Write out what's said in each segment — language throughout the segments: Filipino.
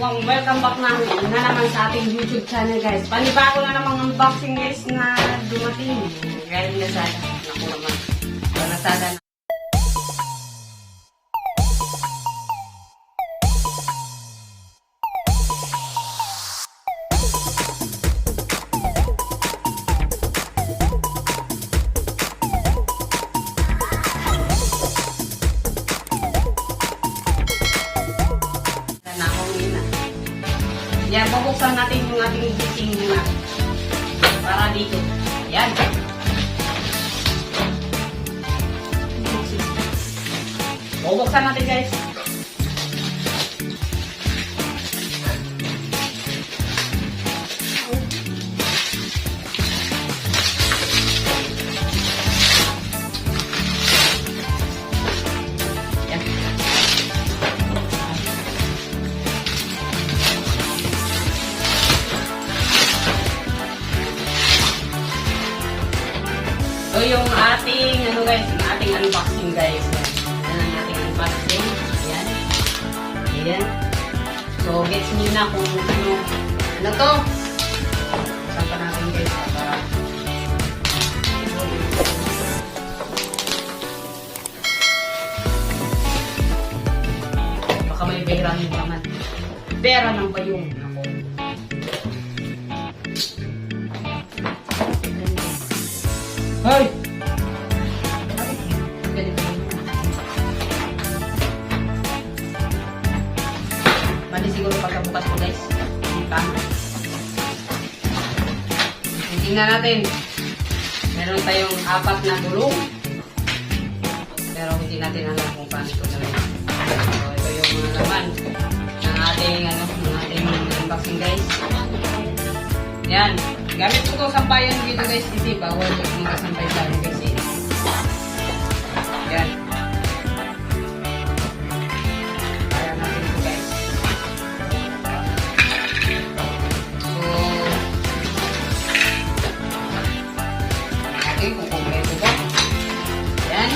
welcome back na naman sa ating YouTube channel guys. Panibago na namang unboxing guys na dumating. Galing na sana. Naku naman. Nasada na. Yan, bubuksan natin yung ating fishing muna. Para dito. Yan. Bubuksan natin guys. So yung ating guys, yung ating unboxing guys. Yan ang ating unboxing. Ayan. Ayan. So gets nyo na kung ano to. Saan pa natin guys para baka may pera ng paman. Pera ng payong. Ako. Hoy! Mali siguro pagkabukas ko guys. Tingnan natin. Meron tayong 4 na gulong. Pero hindi natin alam kung paano ito gawin. So ito yung mga laman ng ating unboxing guys. Yan. Gamit ko ito sampayan dito guys. Kasi bawal yung mga sampay sa akin guys. Yan. Kaya natin ito guys. So, natin kung kompleto ba. Yan.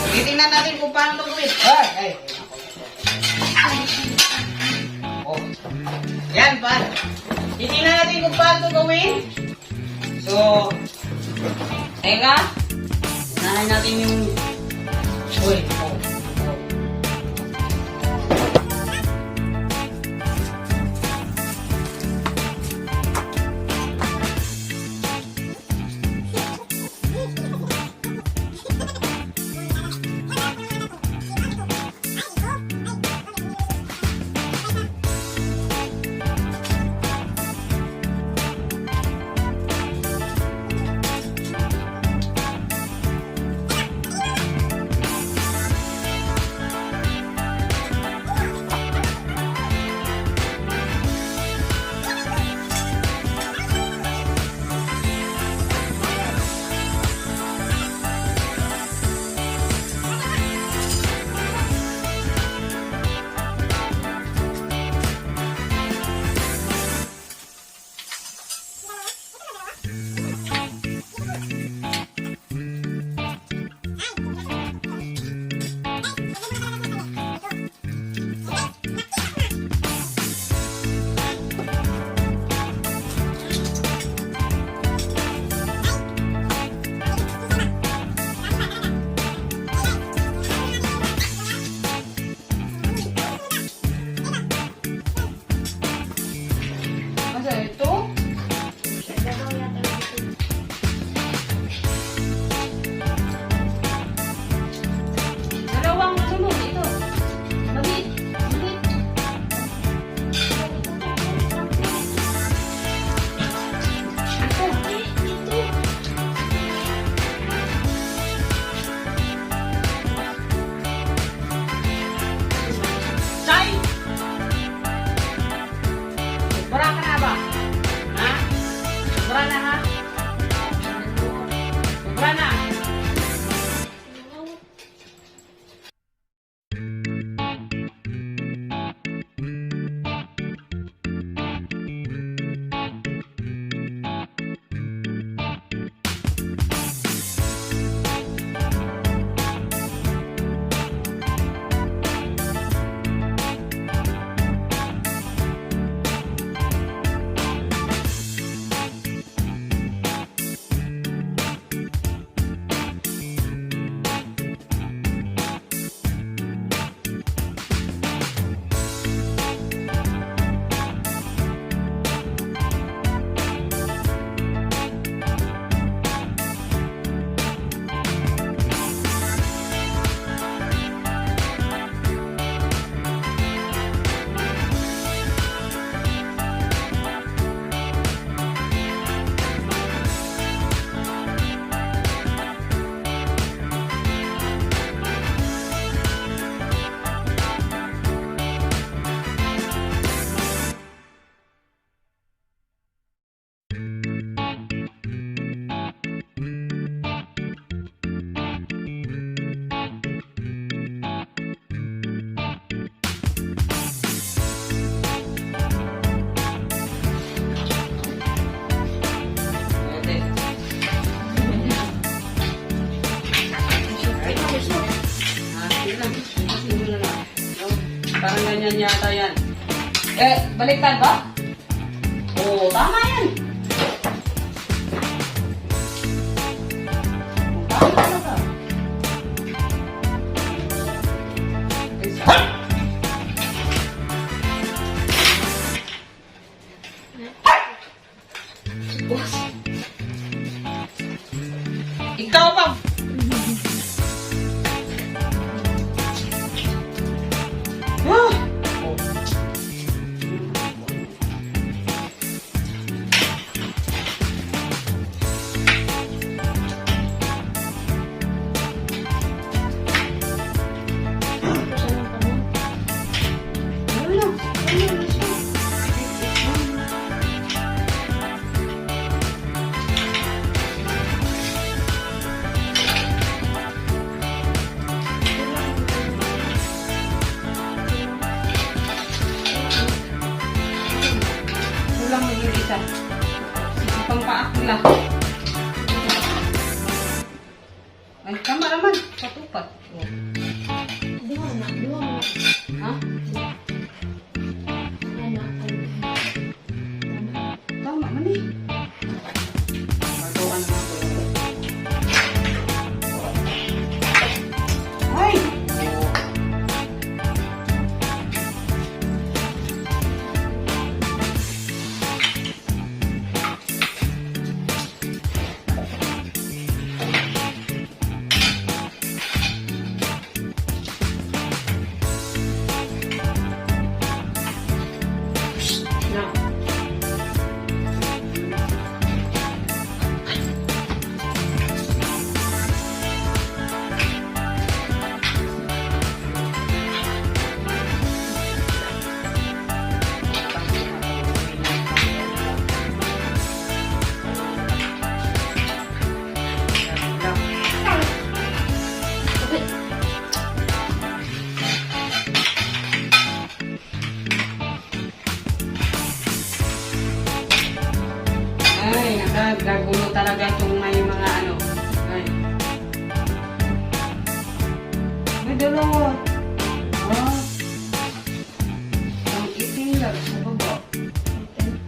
Titingnan natin kung paano ito gawin. Ay! Yan pa. Titingnan natin kung paano ito gawin. So, teka. Unahin natin yung Parang ganyan yata yan. Baliktad ba? Oo, tama yan. Tama talaga. Ikaw pa. Pangpaakla. Ay, tama naman. Patupat. Oh. Dua na. Ha? Tama man eh. Patukan naman ko. Ay! Gagulo talaga itong may mga ano. Ay. May dalawa. Ah. Ang itim lang sa baba.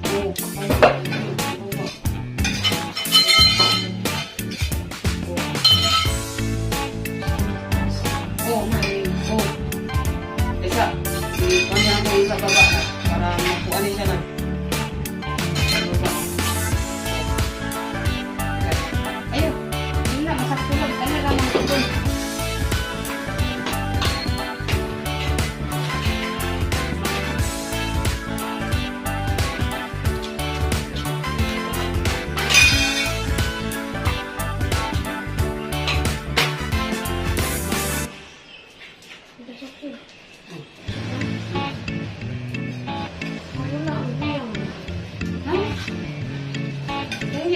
Oo, kapag sa baba. Oo, may. Oo. Isa. Kanya ko yung sa baba na. Para makuha niya siya lang.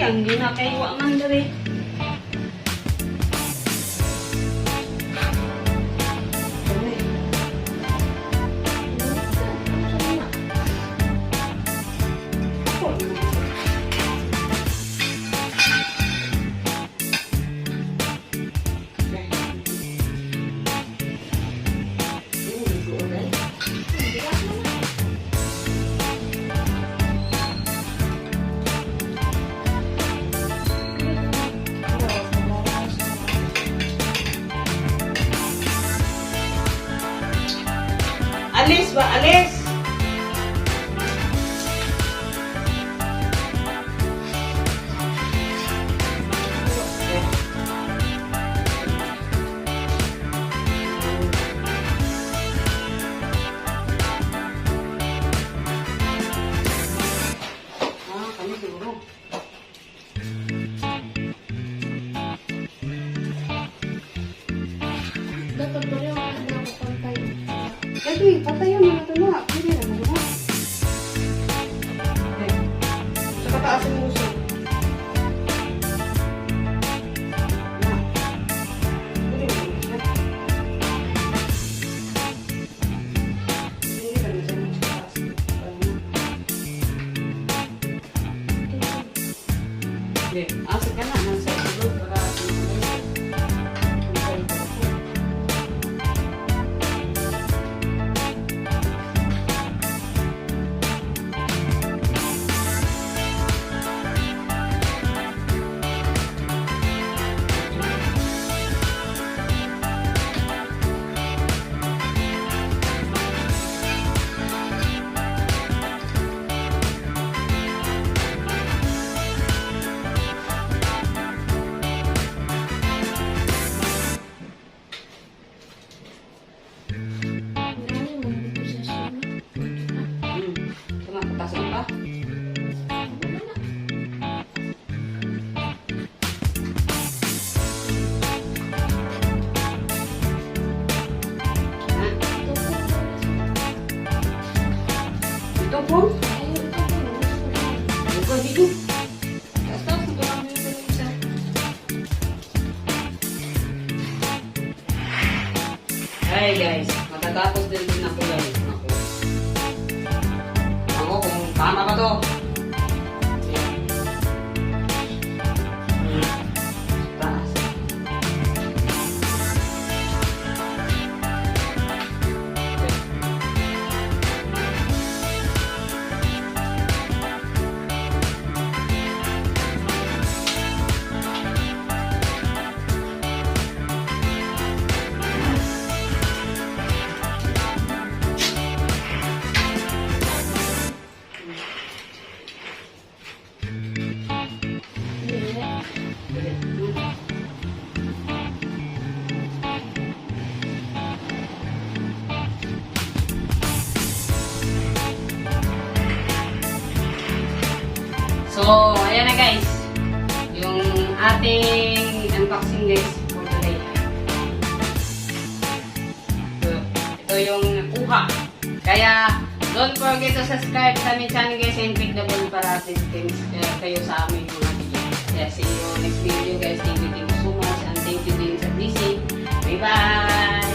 Hindi na kayo man dari. Alis ba? Alis! Kami siguro. Dapat ba yung pantay? Kasi, patayan mo na ito na. Pwede na mo ba? Okay. Sa kataas ang uso. Pwede na mo siya. Hindi ka na siya sa kataas. Okay. Asa ka na. Nasa ulo. Para phone? Ayun, ito po. Dito, dito. Tapos, ito lang yung isa. Hey guys, matatapos din ako guys. Ako kung tama ba to? Taas. So, ayan na guys. Yung ating unboxing guys for today. So, ito yung nakuha. Kaya, don't forget to subscribe sa aming channel guys and click the bell para updated kayo sa aming mga video. Yeah, see you next video guys. Thank you so much and thank you din sa DC. Bye bye!